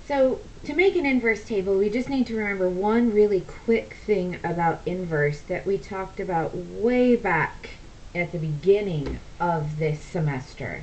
So to make an inverse table, we just need to remember one really quick thing about inverse that we talked about way back at the beginning of this semester.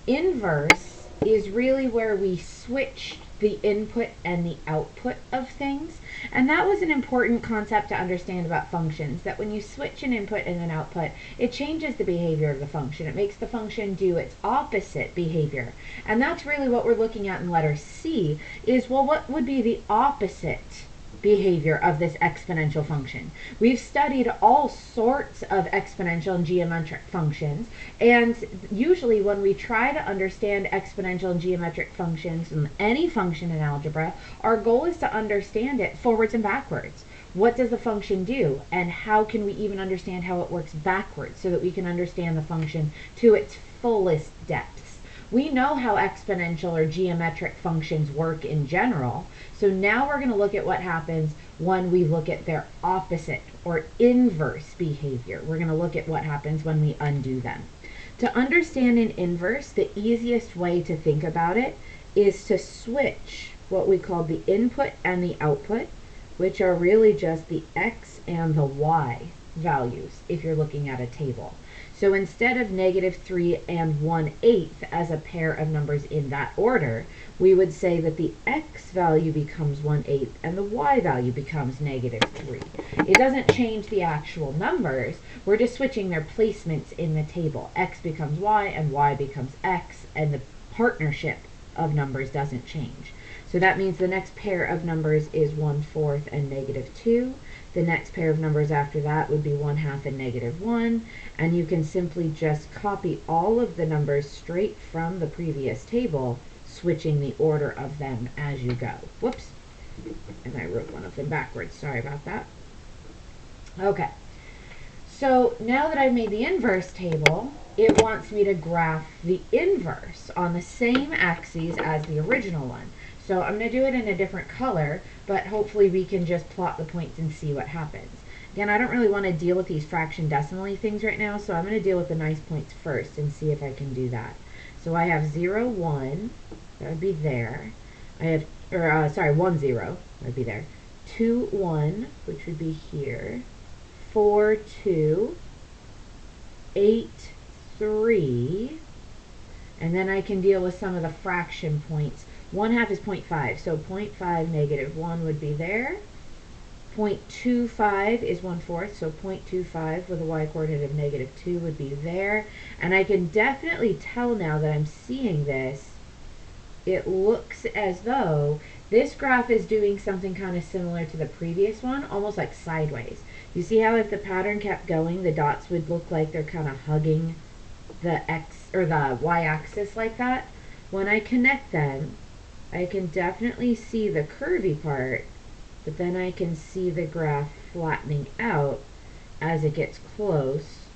Inverse is really where we switch the input and the output of things. And that was an important concept to understand about functions, that when you switch an input and an output, it changes the behavior of the function. It makes the function do its opposite behavior. And that's really what we're looking at in letter C, is, well, what would be the opposite behavior of this exponential function? We've studied all sorts of exponential and geometric functions, and usually when we try to understand exponential and geometric functions and any function in algebra, our goal is to understand it forwards and backwards. What does the function do, and how can we even understand how it works backwards so that we can understand the function to its fullest depths? We know how exponential or geometric functions work in general, so now we're going to look at what happens when we look at their opposite or inverse behavior. We're going to look at what happens when we undo them. To understand an inverse, the easiest way to think about it is to switch what we call the input and the output, which are really just the x and the y values if you're looking at a table. So instead of -3 and 1/8 as a pair of numbers in that order, we would say that the x value becomes 1/8 and the y value becomes -3. It doesn't change the actual numbers, we're just switching their placements in the table. X becomes y and y becomes x, and the partnership of numbers doesn't change. So that means the next pair of numbers is 1/4 and -2. The next pair of numbers after that would be 1/2 and -1, and you can simply just copy all of the numbers straight from the previous table, switching the order of them as you go. Whoops, and I wrote one of them backwards, sorry about that. Okay, so now that I've made the inverse table, it wants me to graph the inverse on the same axes as the original one. So I'm going to do it in a different color, but hopefully we can just plot the points and see what happens. Again, I don't really want to deal with these fraction decimally things right now, so I'm going to deal with the nice points first and see if I can do that. So I have 0, 1, that would be there. I have, 1, 0, that would be there. 2, 1, which would be here. 4, 2, 8, 3, and then I can deal with some of the fraction points. 1/2 is 0.5, so 0.5 -1 would be there. 0.25 is 1/4, so 0.25 with a y-coordinate of -2 would be there. And I can definitely tell now that I'm seeing this, it looks as though this graph is doing something kind of similar to the previous one, almost like sideways. You see how if the pattern kept going, the dots would look like they're kind of hugging the x or the y-axis like that? When I connect them, I can definitely see the curvy part, but then I can see the graph flattening out as it gets close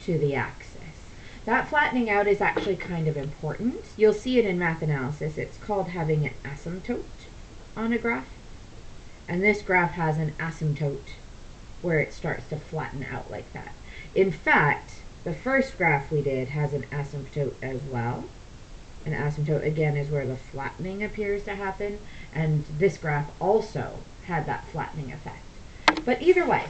to the axis. That flattening out is actually kind of important. You'll see it in math analysis. It's called having an asymptote on a graph. And this graph has an asymptote where it starts to flatten out like that. In fact, the first graph we did has an asymptote as well. An asymptote, again, is where the flattening appears to happen, and this graph also had that flattening effect. But either way,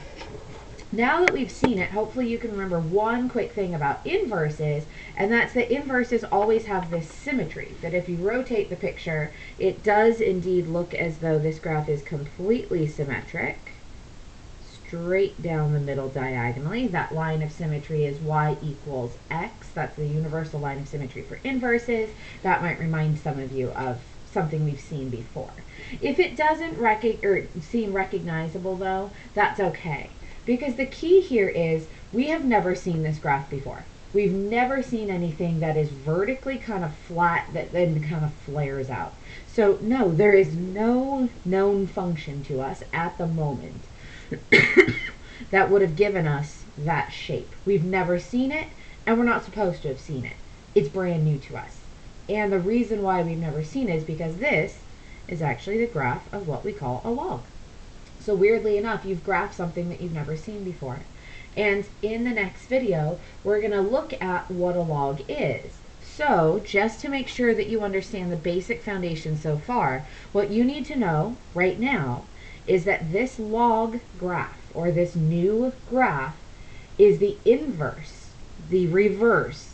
now that we've seen it, hopefully you can remember one quick thing about inverses, and that's that inverses always have this symmetry, that if you rotate the picture, it does indeed look as though this graph is completely symmetric, straight down the middle diagonally. That line of symmetry is y equals x. That's the universal line of symmetry for inverses. That might remind some of you of something we've seen before. If it doesn't seem recognizable though, that's okay. Because the key here is we have never seen this graph before. We've never seen anything that is vertically kind of flat that then kind of flares out. So no, there is no known function to us at the moment that would have given us that shape. We've never seen it, and we're not supposed to have seen it. It's brand new to us. And the reason why we've never seen it is because this is actually the graph of what we call a log. So weirdly enough, you've graphed something that you've never seen before. And in the next video, we're going to look at what a log is. So, just to make sure that you understand the basic foundation so far, what you need to know right now is that this log graph, or this new graph, is the inverse, the reverse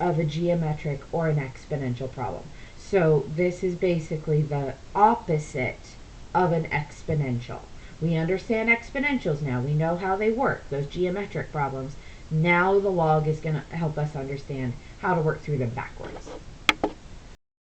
of a geometric or an exponential problem. So this is basically the opposite of an exponential. We understand exponentials now. We know how they work, those geometric problems. Now the log is going to help us understand how to work through them backwards.